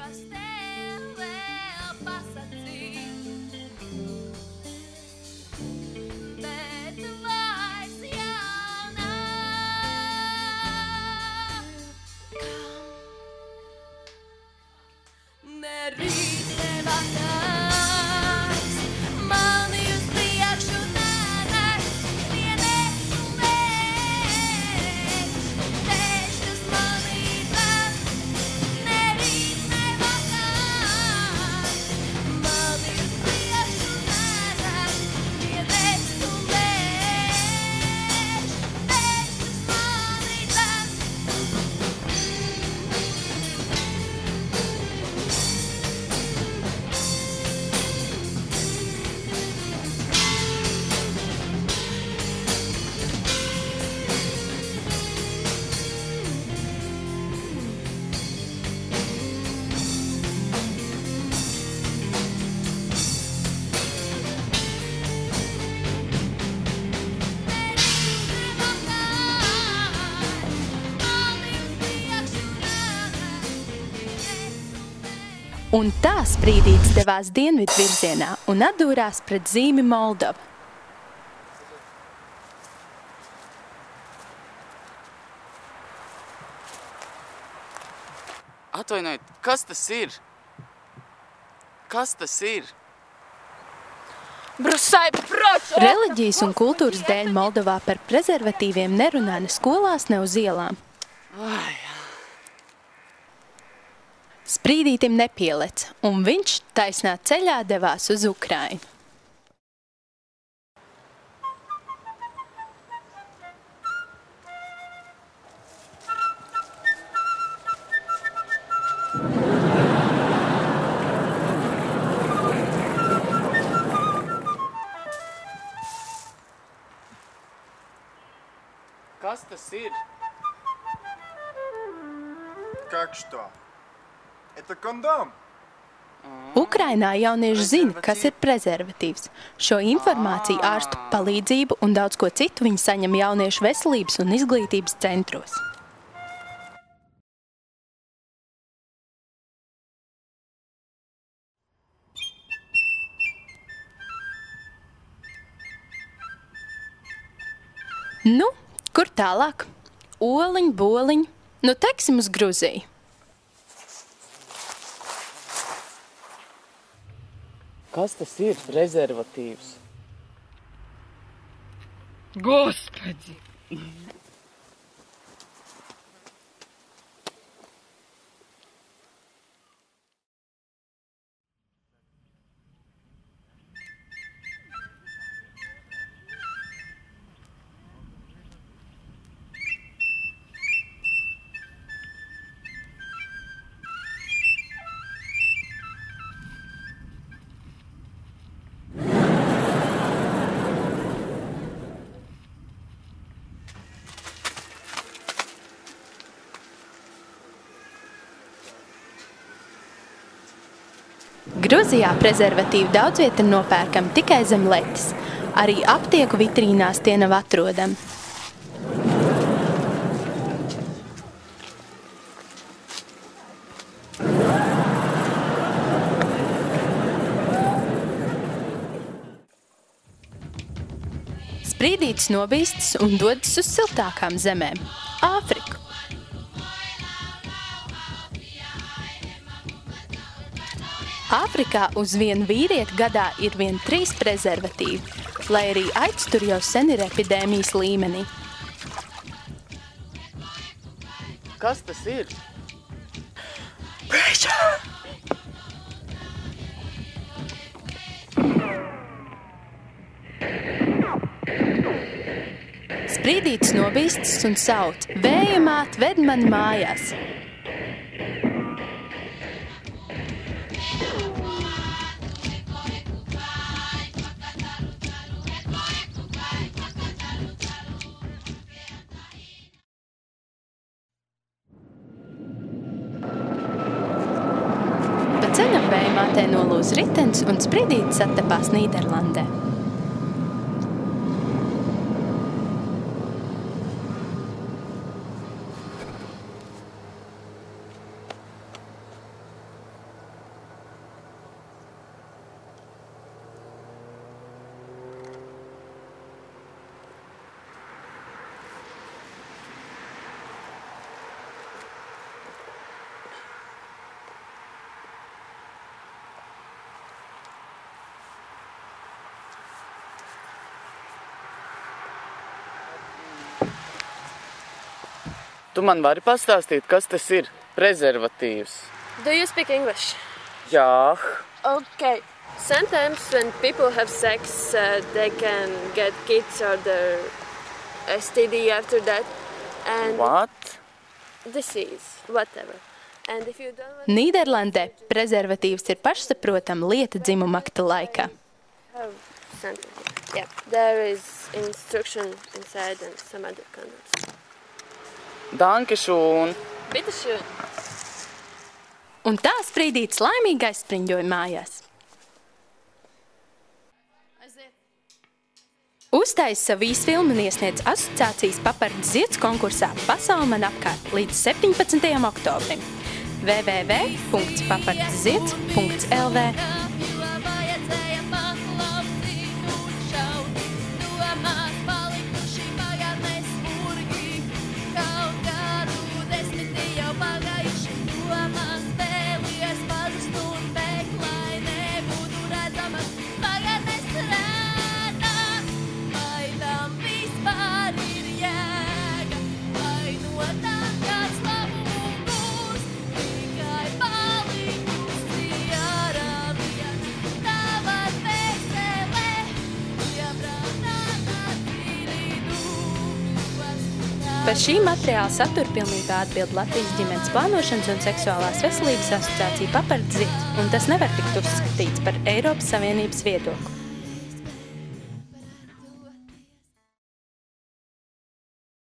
gribas tev vēl pasakīt, bet vairs jau nav. Kam ne rīt, ne vakars, mani uz priekšu nenes, vienēs un vējš, tēš, kas mani ved. Ne rīt, ne vakars, mani uz priekšu nenes, vienēs un vējš, tēš, kas mani ved. Un tā Sprīdītis devās dienvidu virzienā un atdūrās pret zīmi Moldova. Atvainojiet, kas tas ir? Kas tas ir? Brusai proč! Reliģijas un kultūras dēļ Moldovā par prezervatīviem nerunā ne skolās, ne uz ielām. Ai, Sprīdītim nepielec, un viņš taisnā ceļā devās uz Ukrainu. kas tas ir? Как что? Это кондом. Ukrainā jaunieši zina, kas ir prezervatīvs. Šo informāciju, ārstu palīdzību un daudz ko citu viņi saņem jauniešu veselības un izglītības centros. Nu, kur tālāk? Oliņ, boliņ, nu teksim uz Gruziju. Kas tas ir? Prezervatīvs. Господи! Gruzijā prezervatīvu daudz vieta ir nopērkami tikai zem letes. Arī aptieku vitrīnās tie nav atrodami. Sprīdītis nobīstas un dodas uz siltākām zemēm – Āfriku. Āfrikā uz vienu vīrieti gadā ir vien 3 prezervatīvi, lai arī aids tur jau sen ir epidēmijas līmenī. Kas tas ir? Sprīdītis nobīstas un sauc: Vēja māt, ved mani mājās! Ceļam vējmātē nolūz ritenis un Sprīdītis attapās Nīderlandē. Tu man vari pastāstīt, kas tas ir? Prezervatīvs. Do you speak English? Jā. Okay. Sometimes when people have sex, they can get kids or their STD after that. And What? disease, whatever. And if you don't want Nīderlandē prezervatīvs ir pašsaprotama lieta dzimuma akta laikā. to have something, yeah, there is instruction inside and some other condoms. Danke šūn. Bitte schön. Un tā Sprīdītis laimīgi aizspriņģoja mājās. Uztaisa savu īsfilmu un iesniedz asociācijas Papardes zieds konkursā Pasaule man apkārt līdz 17. oktobrim. www.papardeszieds.lv Par šī materiāla satura pilnībā atbild Latvijas ģimenes plānošanas un seksuālās veselības asociācija Papardes zieds, un tas nevar tikt uzskatīts par Eiropas Savienības viedokli.